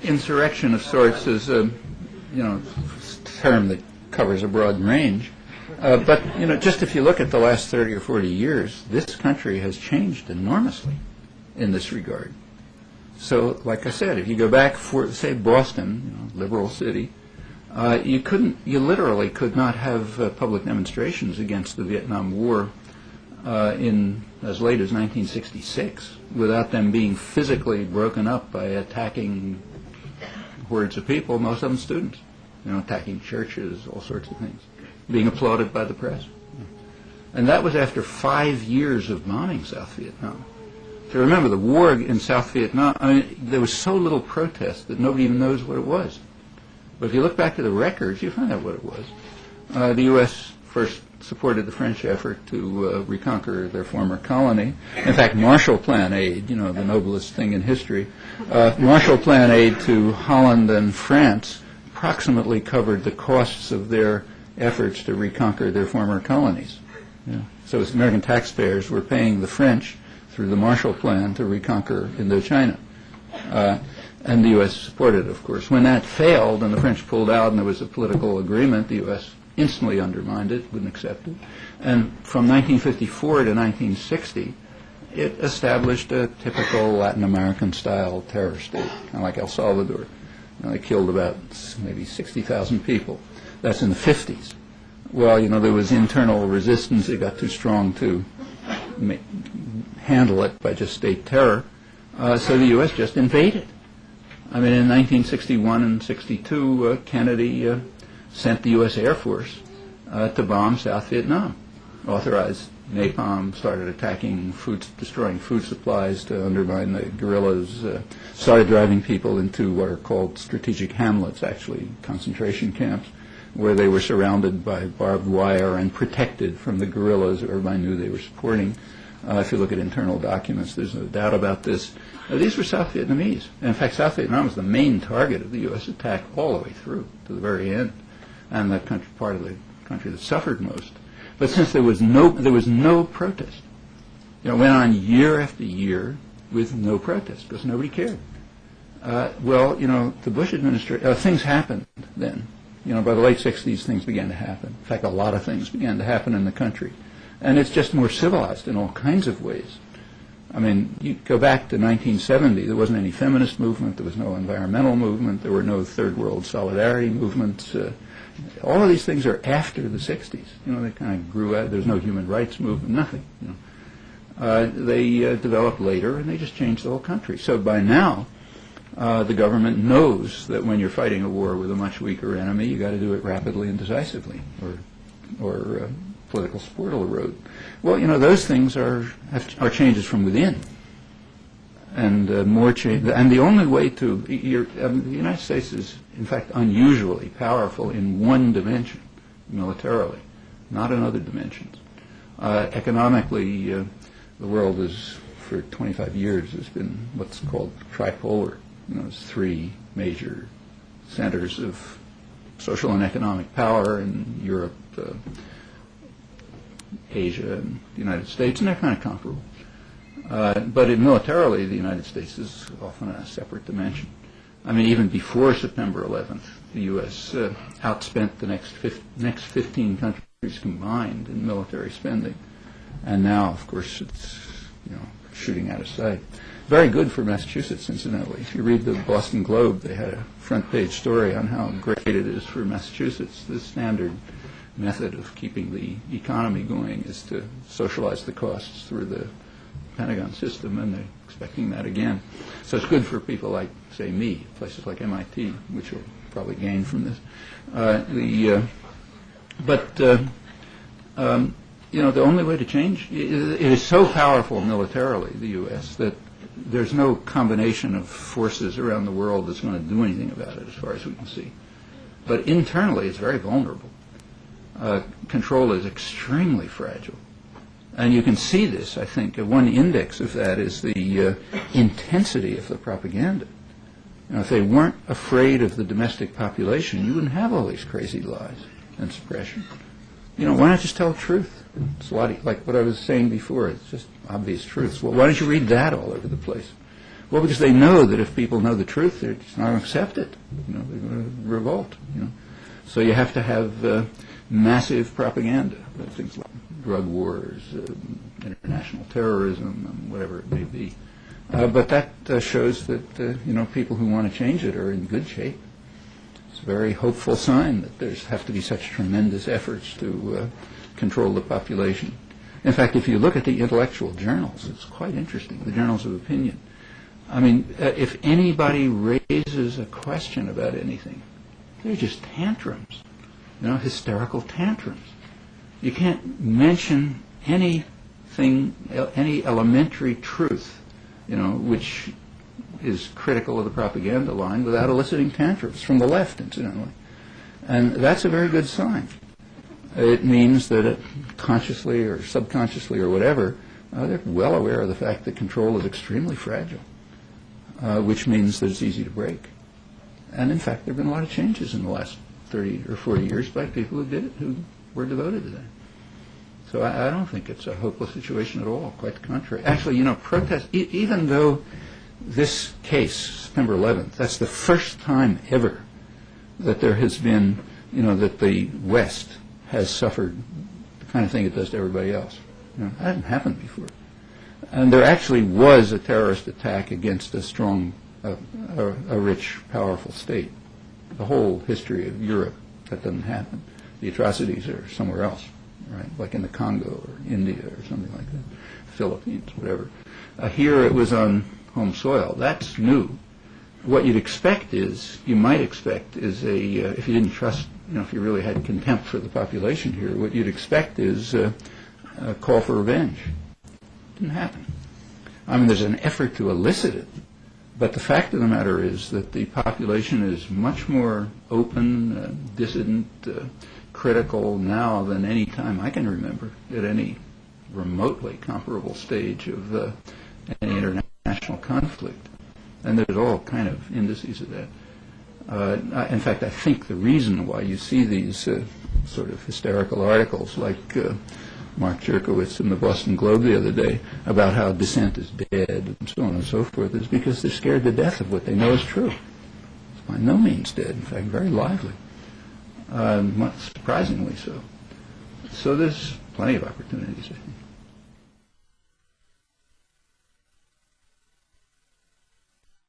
insurrection of sorts is a term that covers a broad range. But just if you look at the last 30 or 40 years, this country has changed enormously in this regard. So, like I said, if you go back for, say, Boston, liberal city, you literally could not have public demonstrations against the Vietnam War in as late as 1966 without them being physically broken up by attacking hordes of people, most of them students, attacking churches, all sorts of things, being applauded by the press. And that was after 5 years of bombing South Vietnam. So remember, the war in South Vietnam, there was so little protest that nobody even knows what it was. But if you look back to the records, you find out what it was. The U.S. first supported the French effort to reconquer their former colony. In fact, Marshall Plan aid, the noblest thing in history, Marshall Plan aid to Holland and France approximately covered the costs of their efforts to reconquer their former colonies. So American taxpayers were paying the French through the Marshall Plan to reconquer Indochina. And the U.S. supported it, of course. When that failed and the French pulled out and there was a political agreement, the U.S. instantly undermined it, wouldn't accept it. And from 1954 to 1960, it established a typical Latin American-style terror state, kind of like El Salvador. They killed about maybe 60,000 people. That's in the 50s. Well, there was internal resistance. It got too strong to handle it by just state terror. So the U.S. just invaded. In 1961 and 62, Kennedy sent the U.S. Air Force to bomb South Vietnam, authorized napalm, started attacking destroying food supplies to undermine the guerrillas, started driving people into what are called strategic hamlets, actually concentration camps, where they were surrounded by barbed wire and protected from the guerrillas everybody knew they were supporting. If you look at internal documents, there's no doubt about this. These were South Vietnamese. And in fact, South Vietnam was the main target of the U.S. attack all the way through to the very end, and the part of the country that suffered most. But since there was no protest, it went on year after year with no protest because nobody cared. The Bush administration, things happened then. By the late 60s, things began to happen. In fact, a lot of things began to happen in the country. And it's just more civilized in all kinds of ways. You go back to 1970, there wasn't any feminist movement, there was no environmental movement, there were no third world solidarity movements. All of these things are after the 60s. They kind of grew out. There's no human rights movement, nothing. They developed later, and they just changed the whole country. So by now, the government knows that when you're fighting a war with a much weaker enemy, you got to do it rapidly and decisively, or political support will erode. Well, those things are changes from within, and more change. And the only way to the United States is, in fact, unusually powerful in one dimension, militarily, not in other dimensions. Economically, the world is, for 25 years, has been what's called tripolar. There's three major centers of social and economic power in Europe, Asia, and the United States, and they're kind of comparable. But militarily, the United States is often a separate dimension. Even before September 11th, the U.S. outspent the next 15 countries combined in military spending. And now, of course, it's shooting out of sight. Very good for Massachusetts, incidentally. If you read the Boston Globe, they had a front-page story on how great it is for Massachusetts. The standard method of keeping the economy going is to socialize the costs through the Pentagon system, and they're expecting that again. So it's good for people like, say, me, places like MIT, which will probably gain from this. The only way to change, it is so powerful militarily, the U.S., that there's no combination of forces around the world that's going to do anything about it, as far as we can see. But internally, it's very vulnerable. Control is extremely fragile. And you can see this, I think. One index of that is the intensity of the propaganda. If they weren't afraid of the domestic population, you wouldn't have all these crazy lies and suppression. Why not just tell the truth? It's a lot like what I was saying before. It's just obvious truths. Well, why don't you read that all over the place? Well, because they know that if people know the truth, they're just not going to accept it. They're going to revolt. So you have to have massive propaganda, things like drug wars, international terrorism, whatever it may be. But that shows that people who want to change it are in good shape. It's a very hopeful sign that there's have to be such tremendous efforts to control the population. In fact, if you look at the intellectual journals, it's quite interesting, the journals of opinion. I mean, if anybody raises a question about anything, they're just tantrums, hysterical tantrums. You can't mention anything, any elementary truth, which is critical of the propaganda line without eliciting tantrums from the left, incidentally. And that's a very good sign. It means that consciously or subconsciously or whatever, they're well aware of the fact that control is extremely fragile, which means that it's easy to break. And in fact, there have been a lot of changes in the last 30 or 40 years by people who did it, who were devoted to that. So I don't think it's a hopeless situation at all, quite the contrary. Actually, protests, even though this case, September 11th, that's the first time ever that there has been, that the West has suffered the kind of thing it does to everybody else. That hasn't happened before. And there actually was a terrorist attack against a strong, a rich, powerful state. The whole history of Europe, that doesn't happen. The atrocities are somewhere else, right? Like in the Congo or India or something like that, Philippines, whatever. Here it was on home soil. That's new. What you might expect is if you didn't trust, if you really had contempt for the population here, what you'd expect is a call for revenge. Didn't happen. I mean, there's an effort to elicit it, but the fact of the matter is that the population is much more open, dissident, critical now than any time I can remember at any remotely comparable stage of any international conflict. And there's all kind of indices of that. In fact, I think the reason why you see these sort of hysterical articles like Mark Jerkowitz in the Boston Globe the other day about how dissent is dead and so on and so forth is because they're scared to death of what they know is true. It's by no means dead, in fact, very lively. Surprisingly so. So there's plenty of opportunities, I think.